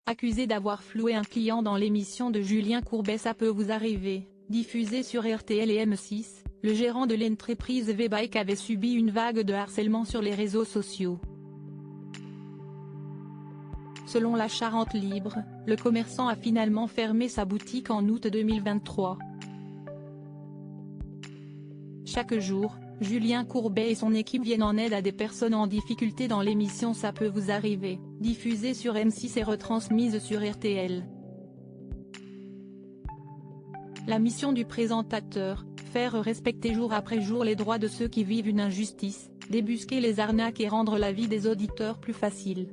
Accusé d'avoir floué un client dans l'émission de Julien Courbet Ça peut vous arriver, diffusée sur RTL et M6, le gérant de l'entreprise V-Bike avait subi une vague de harcèlement sur les réseaux sociaux. Selon la Charente Libre, le commerçant a finalement fermé sa boutique en août 2023. Chaque jour, Julien Courbet et son équipe viennent en aide à des personnes en difficulté dans l'émission Ça peut vous arriver, diffusée sur M6 et retransmise sur RTL. La mission du présentateur, faire respecter jour après jour les droits de ceux qui vivent une injustice, débusquer les arnaques et rendre la vie des auditeurs plus facile.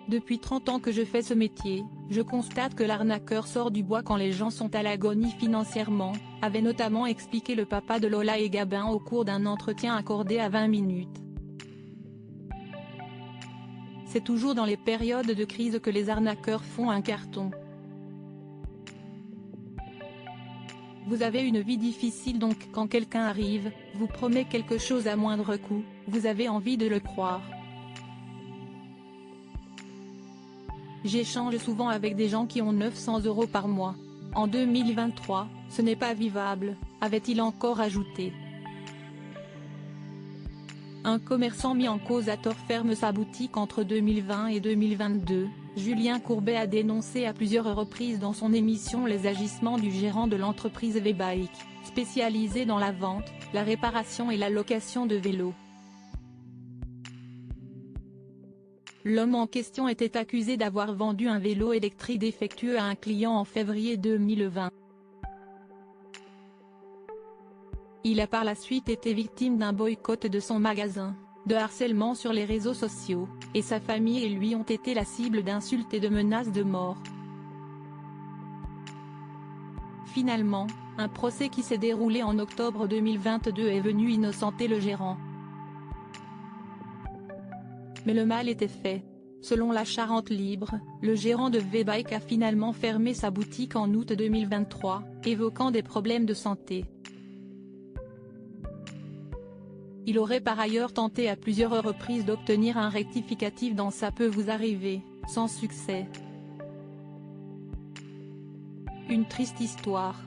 Depuis 30 ans que je fais ce métier, je constate que l'arnaqueur sort du bois quand les gens sont à l'agonie financièrement, avait notamment expliqué le papa de Lola et Gabin au cours d'un entretien accordé à 20 minutes. C'est toujours dans les périodes de crise que les arnaqueurs font un carton. Vous avez une vie difficile donc quand quelqu'un arrive, vous promet quelque chose à moindre coût, vous avez envie de le croire. J'échange souvent avec des gens qui ont 900 € par mois. En 2023, ce n'est pas vivable, avait-il encore ajouté. Un commerçant mis en cause à tort ferme sa boutique entre 2020 et 2022. Julien Courbet a dénoncé à plusieurs reprises dans son émission les agissements du gérant de l'entreprise V-Bike, spécialisée dans la vente, la réparation et la location de vélos. L'homme en question était accusé d'avoir vendu un vélo électrique défectueux à un client en février 2020. Il a par la suite été victime d'un boycott de son magasin, de harcèlement sur les réseaux sociaux, et sa famille et lui ont été la cible d'insultes et de menaces de mort. Finalement, un procès qui s'est déroulé en octobre 2022 est venu innocenter le gérant. Mais le mal était fait. Selon la Charente Libre, le gérant de V-Bike a finalement fermé sa boutique en août 2023, évoquant des problèmes de santé. Il aurait par ailleurs tenté à plusieurs reprises d'obtenir un rectificatif dans Ça peut vous arriver, sans succès. Une triste histoire.